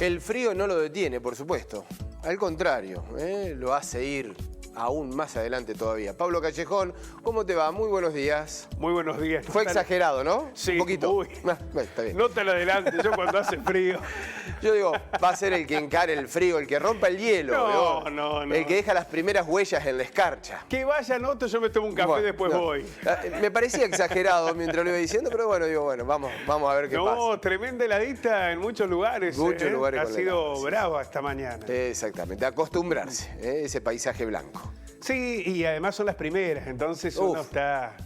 El frío no lo detiene, por supuesto. Al contrario, lo hace ir aún más adelante todavía. Pablo Callejón, ¿cómo te va? Muy buenos días. Muy buenos días. Fue exagerado, ¿no? Sí, un poquito. muy. Está bien. No te lo adelante, yo cuando hace frío. Yo digo, va a ser el que encare el frío, el que rompa el hielo. No. El que deja las primeras huellas en la escarcha. Que vaya, Noto, yo me tomo un café, después voy. Me parecía exagerado mientras lo iba diciendo, pero bueno, digo, vamos a ver qué pasa. No, tremenda heladita en muchos lugares. Muchos lugares ha con sido helada, brava esta mañana. Exactamente, acostumbrarse, ese paisaje blanco. Sí, y además son las primeras, entonces uno está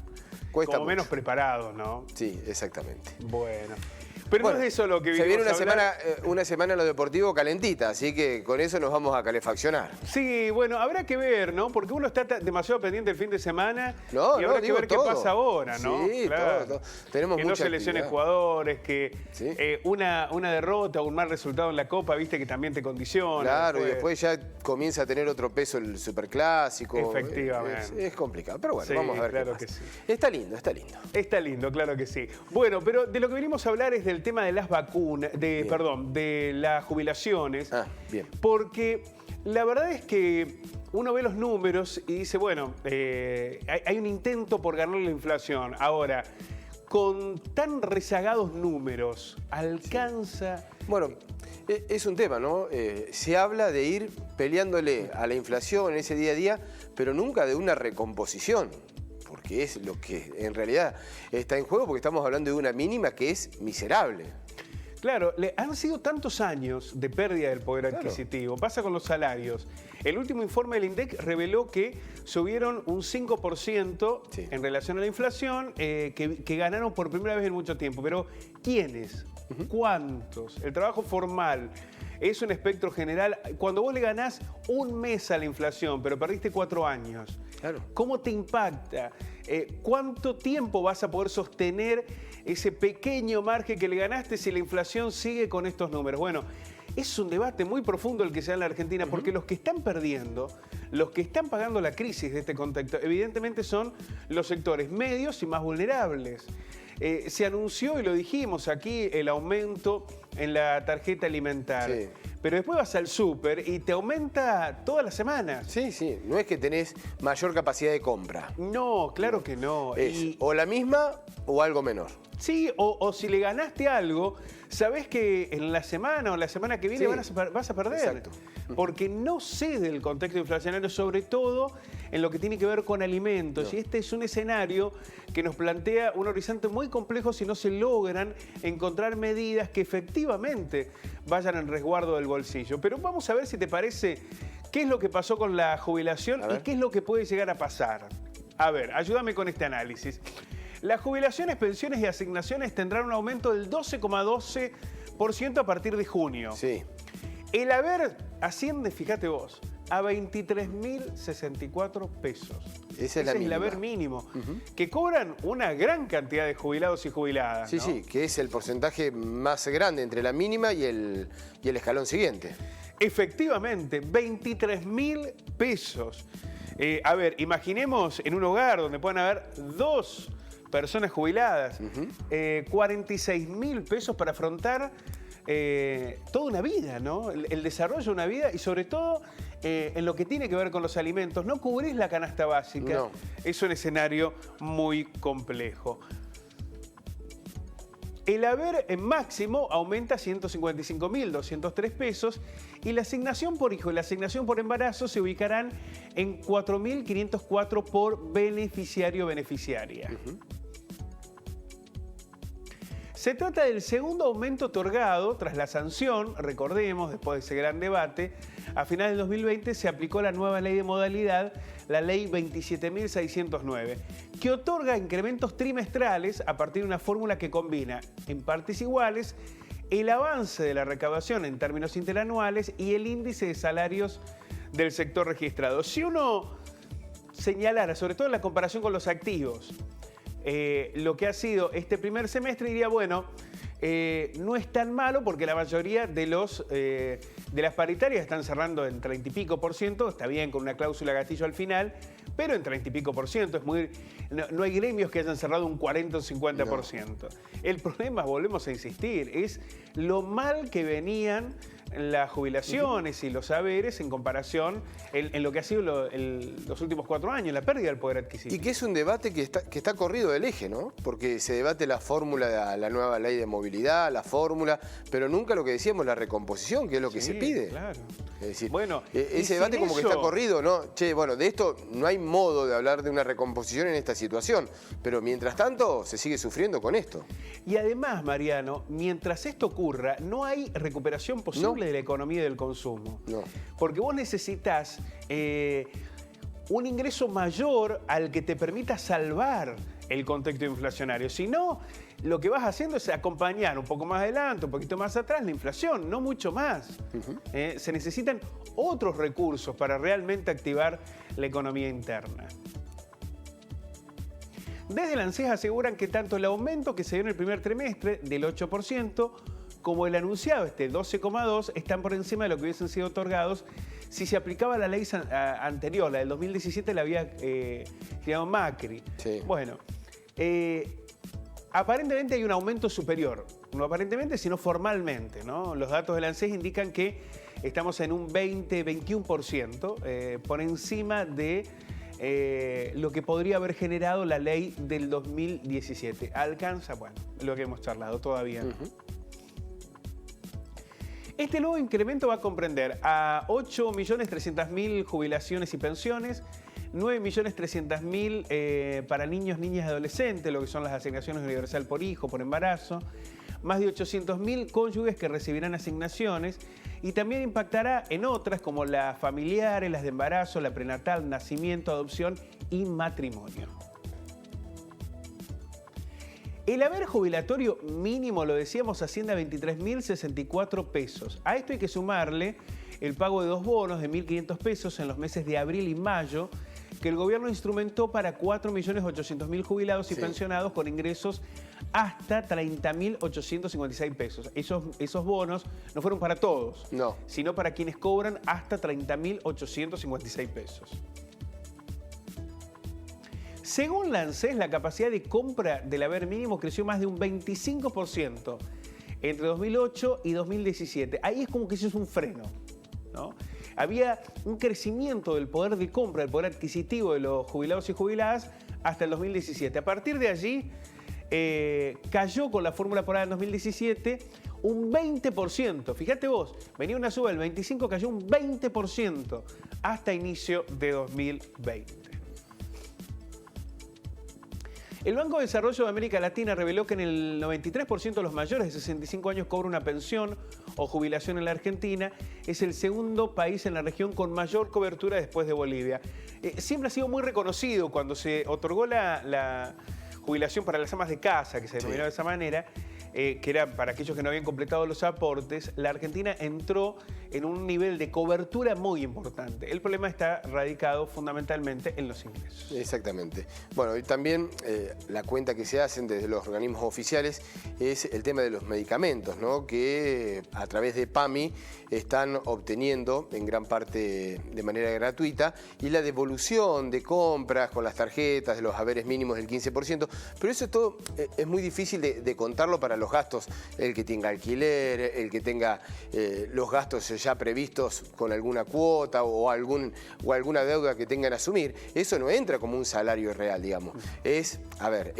cuesta como mucho. menos preparado, ¿no? Sí, exactamente. Bueno. Pero no es de eso lo que se viene una semana en lo deportivo calentita, así que con eso nos vamos a calefaccionar. Sí, bueno, habrá que ver, ¿no? Porque uno está demasiado pendiente el fin de semana y habrá que ver qué pasa ahora, ¿no? Sí, claro. todo. Tenemos que mucha no se lesionen jugadores, que ¿sí? Una derrota o un mal resultado en la Copa, viste, que también te condiciona. Claro, y después ya comienza a tener otro peso el superclásico. Efectivamente. Es complicado, pero bueno, Sí, vamos a ver claro qué pasa. que sí. Está lindo, está lindo. Está lindo, claro que sí. Bueno, pero de lo que venimos a hablar es del tema de las vacunas, de las jubilaciones. Bien. Porque la verdad es que uno ve los números y dice, bueno, hay un intento por ganar la inflación. Ahora, con tan rezagados números, ¿alcanza? Sí. Bueno, es un tema, ¿no? Se habla de ir peleándole a la inflación en ese día a día, pero nunca de una recomposición. Porque es lo que en realidad está en juego, porque estamos hablando de una mínima que es miserable. Claro, han sido tantos años de pérdida del poder adquisitivo. Pasa con los salarios. El último informe del INDEC reveló que subieron un 5% en relación a la inflación, que ganaron por primera vez en mucho tiempo. Pero, ¿quiénes? ¿Cuántos? El trabajo formal es un espectro general. Cuando vos le ganás un mes a la inflación, pero perdiste 4 años, ¿cómo te impacta? ¿Cuánto tiempo vas a poder sostener ese pequeño margen que le ganaste si la inflación sigue con estos números? Bueno, es un debate muy profundo el que se da en la Argentina, porque los que están perdiendo, los que están pagando la crisis de este contexto, evidentemente son los sectores medios y más vulnerables. Se anunció, y lo dijimos aquí, el aumento en la tarjeta alimentaria. Sí. Pero después vas al súper y te aumenta todas las semanas. Sí. No es que tenés mayor capacidad de compra. No, claro que no. Es o la misma o algo menor. Sí, o si le ganaste algo, sabés que en la semana o la semana que viene vas a perder. Exacto. Porque no cede el contexto inflacionario, sobre todo en lo que tiene que ver con alimentos. Y este es un escenario que nos plantea un horizonte muy complejo si no se logran encontrar medidas que efectivamente vayan en resguardo del bolsillo. Pero vamos a ver si te parece qué es lo que pasó con la jubilación y qué es lo que puede llegar a pasar. A ver, ayúdame con este análisis. Las jubilaciones, pensiones y asignaciones tendrán un aumento del 12,12% a partir de junio. Sí. El haber asciende, fíjate vos, a 23.064 pesos. Ese es el haber mínimo. Que cobran una gran cantidad de jubilados y jubiladas. Sí, ¿no? sí, que es el porcentaje más grande entre la mínima y el escalón siguiente. Efectivamente, 23.000 pesos. A ver, imaginemos en un hogar donde puedan haber 2 personas jubiladas, 46.000 pesos para afrontar toda una vida, ¿no? El desarrollo de una vida y sobre todo en lo que tiene que ver con los alimentos. No cubrís la canasta básica. No. Es un escenario muy complejo. El haber en máximo aumenta a 155.203 pesos y la asignación por hijo y la asignación por embarazo se ubicarán en 4.504 por beneficiario o beneficiaria. Se trata del segundo aumento otorgado tras la sanción, recordemos, después de ese gran debate, a finales del 2020 se aplicó la nueva ley de modalidad, la ley 27.609, que otorga incrementos trimestrales a partir de una fórmula que combina en partes iguales el avance de la recaudación en términos interanuales y el índice de salarios del sector registrado. Si uno señalara, sobre todo en la comparación con los activos, lo que ha sido este primer semestre, diría, bueno, no es tan malo porque la mayoría de las paritarias están cerrando en 30 y pico %, está bien con una cláusula gatillo al final, pero en 30 y pico %, es muy, no hay gremios que hayan cerrado un 40 o 50%. No. El problema, volvemos a insistir, es lo mal que venían las jubilaciones y los saberes en comparación en lo que ha sido los últimos 4 años, la pérdida del poder adquisitivo. Y que es un debate que está corrido del eje, ¿no? Porque se debate la fórmula de la nueva ley de movilidad, la fórmula, pero nunca lo que decíamos, la recomposición, que es lo que se pide. Claro. Es decir, bueno, ese debate como que está corrido, ¿no? Che, bueno, de esto no hay modo de hablar de una recomposición en esta situación, pero mientras tanto se sigue sufriendo con esto. Y además, Mariano, mientras esto ocurra, no hay recuperación posible de la economía y del consumo. No. Porque vos necesitas un ingreso mayor al que te permita salvar el contexto inflacionario. Si no, lo que vas haciendo es acompañar un poco más adelante, un poquito más atrás la inflación, no mucho más. Se necesitan otros recursos para realmente activar la economía interna. Desde la ANSES aseguran que tanto el aumento que se dio en el primer trimestre del 8% como el anunciado, este 12,2%, están por encima de lo que hubiesen sido otorgados si se aplicaba la ley anterior, la del 2017, la había creado Macri. Sí. Bueno, aparentemente hay un aumento superior, no aparentemente, sino formalmente, ¿no? Los datos de la ANSES indican que estamos en un 21% por encima de lo que podría haber generado la ley del 2017. Alcanza, bueno, lo que hemos charlado todavía. Este nuevo incremento va a comprender a 8.300.000 jubilaciones y pensiones, 9.300.000 para niños, niñas y adolescentes, lo que son las asignaciones universal por hijo, por embarazo, más de 800.000 cónyuges que recibirán asignaciones y también impactará en otras como las familiares, las de embarazo, la prenatal, nacimiento, adopción y matrimonio. El haber jubilatorio mínimo, lo decíamos, asciende a 23.064 pesos. A esto hay que sumarle el pago de 2 bonos de 1.500 pesos en los meses de abril y mayo, que el gobierno instrumentó para 4.800.000 jubilados y pensionados con ingresos hasta 30.856 pesos. Esos bonos no fueron para todos, sino para quienes cobran hasta 30.856 pesos. Según la ANSES, la capacidad de compra del haber mínimo creció más de un 25% entre 2008 y 2017. Ahí es como que eso es un freno, ¿no? Había un crecimiento del poder de compra, del poder adquisitivo de los jubilados y jubiladas hasta el 2017. A partir de allí, cayó con la fórmula aprobada en 2017 un 20%. Fíjate vos, venía una suba del 25%, cayó un 20% hasta inicio de 2020. El Banco de Desarrollo de América Latina reveló que en el 93% de los mayores de 65 años cobra una pensión o jubilación en la Argentina. Es el segundo país en la región con mayor cobertura después de Bolivia. Siempre ha sido muy reconocido cuando se otorgó la jubilación para las amas de casa, que se denominó de esa manera, que era para aquellos que no habían completado los aportes. La Argentina entró en un nivel de cobertura muy importante. El problema está radicado fundamentalmente en los ingresos. Exactamente. Bueno, y también la cuenta que se hacen desde los organismos oficiales es el tema de los medicamentos, ¿no? Que a través de PAMI están obteniendo en gran parte de manera gratuita, y la devolución de compras con las tarjetas, de los haberes mínimos del 15%, pero eso todo es muy difícil de contarlo para los gastos, el que tenga alquiler, el que tenga los gastos ya previstos con alguna cuota o alguna deuda que tengan que asumir. Eso no entra como un salario real, digamos. Es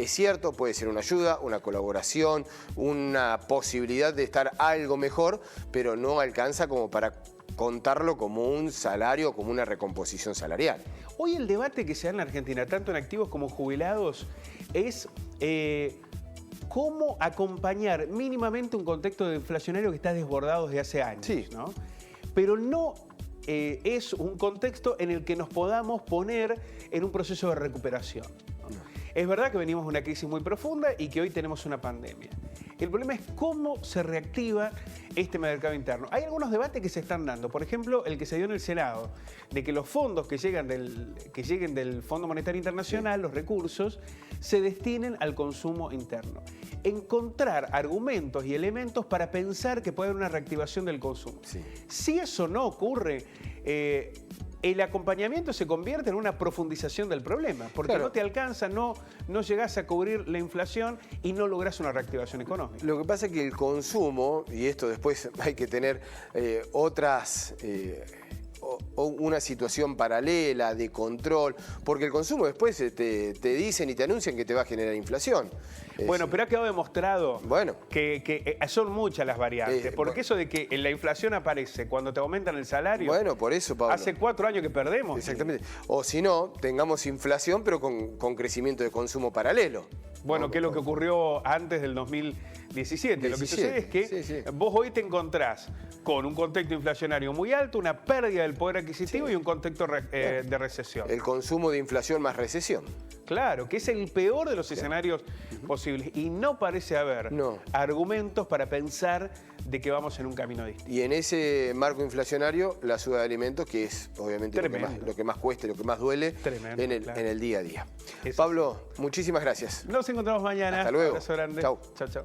cierto, puede ser una ayuda, una colaboración, una posibilidad de estar algo mejor, pero no alcanza como para contarlo como un salario, como una recomposición salarial. Hoy el debate que se da en la Argentina, tanto en activos como jubilados, es cómo acompañar mínimamente un contexto inflacionario que está desbordado desde hace años, ¿no? Pero no es un contexto en el que nos podamos poner en un proceso de recuperación, ¿no? Es verdad que venimos de una crisis muy profunda y que hoy tenemos una pandemia. El problema es cómo se reactiva este mercado interno. Hay algunos debates que se están dando. Por ejemplo, el que se dio en el Senado, de que los fondos que lleguen del Fondo Monetario Internacional, los recursos, se destinen al consumo interno. Encontrar argumentos y elementos para pensar que puede haber una reactivación del consumo. Si eso no ocurre, el acompañamiento se convierte en una profundización del problema, porque claro, no te alcanza, no llegás a cubrir la inflación y no lográs una reactivación económica. Lo que pasa es que el consumo, y esto después hay que tener una situación paralela de control, porque el consumo después te dicen y te anuncian que te va a generar inflación. Bueno, pero ha quedado demostrado que son muchas las variantes, porque eso de que la inflación aparece cuando te aumentan el salario, bueno, por eso, Pablo, hace 4 años que perdemos. Exactamente. O si no, tengamos inflación, pero con crecimiento de consumo paralelo. Bueno, que es lo que ocurrió antes del 2017. Lo que sucede es que vos hoy te encontrás con un contexto inflacionario muy alto, una pérdida del poder adquisitivo y un contexto de recesión. El consumo de inflación más recesión. Claro, que es el peor de los escenarios posibles. Y no parece haber argumentos para pensar de que vamos en un camino distinto. Y en ese marco inflacionario, la suba de alimentos, que es obviamente lo que más cuesta y lo que más duele en el día a día. Pablo, muchísimas gracias. Nos encontramos mañana. Hasta luego. Un abrazo grande. Chau. Chau, chau.